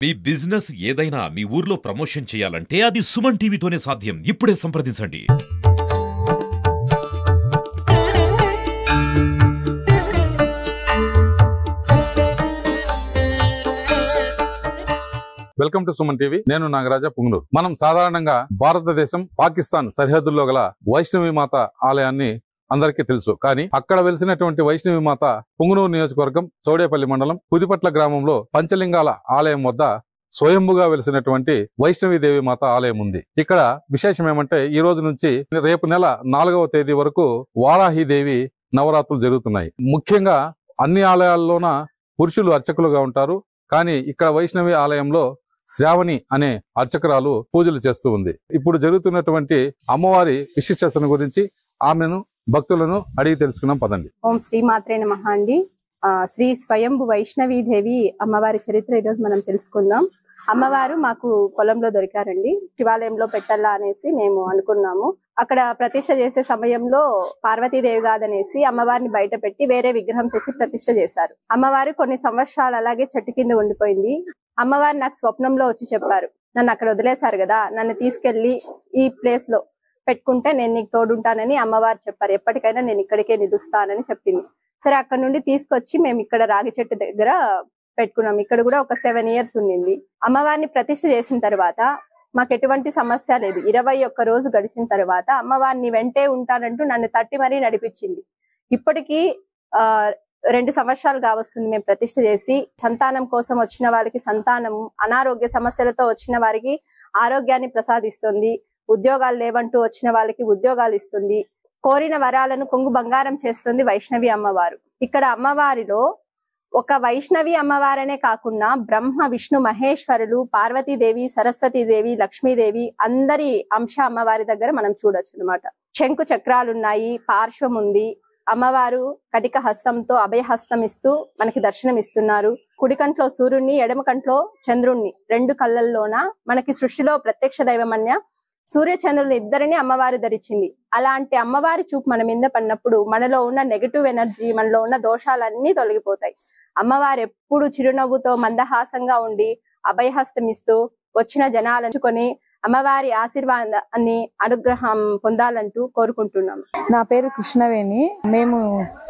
మీ business ఏదైనా మీ ఊర్లో promotion చేయాలంటే అది సుమన్ టీవీతోనే సాధ్యం. ఇప్పుడే సంప్రదించండి. Welcome to Suman TV. నేను నాగరాజ పుంగనూరు. మనం సాధారణంగా భారతదేశం పాకిస్తాన్ సరిహద్దుల్లో గల వైష్ణవి మాత ఆలయాన్ని అందరికీ తెలుసు. కానీ అక్కడ వెలిసినటువంటి వైష్ణవి మాత పుంగనూరు నియోజకవర్గం చౌడేపల్లి మండలం పుదిపట్ల గ్రామంలో పంచలింగాల ఆలయం వద్ద స్వయంభుగా వెలిసినటువంటి వైష్ణవీదేవి మాత ఆలయం ఉంది. ఇక్కడ విశేషం ఏమంటే ఈ రోజు నుంచి రేపు నెల 4వ తేదీ వరకు వారాహిదేవి నవరాత్రులు జరుగుతున్నాయి. ముఖ్యంగా అన్ని ఆలయాల్లోన పురుషులు అర్చకులుగా ఉంటారు. కానీ ఇక్కడ వైష్ణవి ఆలయంలో శ్రావణి అనే అర్చకురాలు పూజలు చేస్తూ ఉంది. ఇప్పుడు జరుగుతున్నటువంటి అమ్మవారి విశిష్టతను గురించి ఆమెను భక్తులను అడిగి తెలుసుకున్నాం. పదండి. ఓం శ్రీ మాత్రే నమః అండి. శ్రీ స్వయంభు వైష్ణవీదేవి అమ్మవారి చరిత్ర ఈరోజు మనం తెలుసుకుందాం. అమ్మవారు మాకు పొలంలో దొరికారండి. శివాలయంలో పెట్టాలా అనేసి మేము అనుకున్నాము. అక్కడ ప్రతిష్ఠ చేసే సమయంలో పార్వతీదేవి కాదనేసి అమ్మవారిని బయట పెట్టి వేరే విగ్రహం తెచ్చి ప్రతిష్ఠ చేశారు. అమ్మవారు కొన్ని సంవత్సరాలు అలాగే చెట్టు కింద ఉండిపోయింది. అమ్మవారు నాకు స్వప్నంలో వచ్చి చెప్పారు, నన్ను అక్కడ వదిలేశారు కదా, నన్ను తీసుకెళ్లి ఈ ప్లేస్ లో పెట్టుకుంటే నేను నీకు తోడుంటానని అమ్మవారు చెప్పారు. ఎప్పటికైనా నేను ఇక్కడికే నిలుస్తానని చెప్పింది. సరే, అక్కడ నుండి తీసుకొచ్చి మేము ఇక్కడ రాగి చెట్టు దగ్గర పెట్టుకున్నాం. ఇక్కడ కూడా ఒక 7 years ఉండింది. అమ్మవారిని ప్రతిష్ఠ చేసిన తర్వాత మాకు ఎటువంటి సమస్య లేదు. 21 రోజు గడిచిన తర్వాత అమ్మవారిని వెంటే ఉంటానంటూ నన్ను తట్టి మరీ నడిపించింది. ఇప్పటికీ 2 సంవత్సరాలు కావస్తుంది మేము ప్రతిష్ఠ చేసి. సంతానం కోసం వచ్చిన వారికి సంతానం, అనారోగ్య సమస్యలతో వచ్చిన వారికి ఆరోగ్యాన్ని ప్రసాదిస్తుంది. ఉద్యోగాలు లేవంటూ వచ్చిన వాళ్ళకి ఉద్యోగాలు ఇస్తుంది. కోరిన వరాలను కొంగు బంగారం చేస్తుంది వైష్ణవి అమ్మవారు. ఇక్కడ అమ్మవారిలో ఒక వైష్ణవి అమ్మవారనే కాకుండా బ్రహ్మ, విష్ణు, మహేశ్వరులు, పార్వతీదేవి, సరస్వతీదేవి, లక్ష్మీదేవి అందరి అంశ అమ్మవారి దగ్గర మనం చూడొచ్చు అనమాట. శంకు చక్రాలున్నాయి, పార్శ్వం ఉంది. అమ్మవారు కటిక హస్తంతో అభయహస్తం ఇస్తూ మనకి దర్శనం ఇస్తున్నారు. కుడి కంట్లో సూర్యుడిని, ఎడమ కంట్లో చంద్రుణ్ణి, 2 కళ్ళల్లోన మనకి సృష్టిలో ప్రత్యక్ష దైవమన్య సూర్య చంద్రులు ఇద్దరిని అమ్మవారు ధరించింది. అలాంటి అమ్మవారి చూపు మన మీద పడినప్పుడు మనలో ఉన్న నెగటివ్ ఎనర్జీ, మనలో ఉన్న దోషాలన్నీ తొలగిపోతాయి. అమ్మవారు ఎప్పుడు చిరునవ్వుతో మందహాసంగా ఉండి అభయహస్తం ఇస్తూ వచ్చిన జనాలను అమ్మవారి ఆశీర్వాదాన్ని, అనుగ్రహం పొందాలంటూ కోరుకుంటున్నాం. నా పేరు కృష్ణవేణి. మేము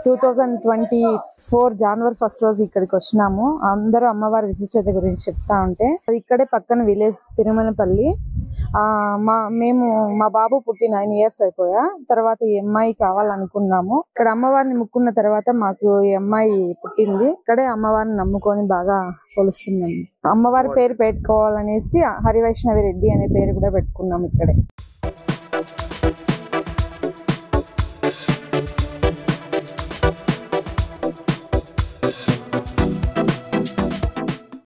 2024 January 1st రోజు ఇక్కడికి వచ్చినాము. అందరూ అమ్మవారి విశిష్టత గురించి చెప్తా ఉంటే, ఇక్కడే పక్కన విలేజ్ తిరుమలపల్లి. మా బాబు పుట్టి 9 years అయిపోయా. తర్వాత ఈ అమ్మాయి కావాలనుకున్నాము. ఇక్కడ అమ్మవారిని ముక్కున్న తర్వాత మాకు ఈ అమ్మాయి పుట్టింది. ఇక్కడే అమ్మవారిని నమ్ముకొని బాగా కొలుస్తున్నాము. అమ్మవారి పేరు పెట్టుకోవాలనేసి హరివైష్ణవి రెడ్డి అనే పేరు కూడా పెట్టుకున్నాము ఇక్కడే.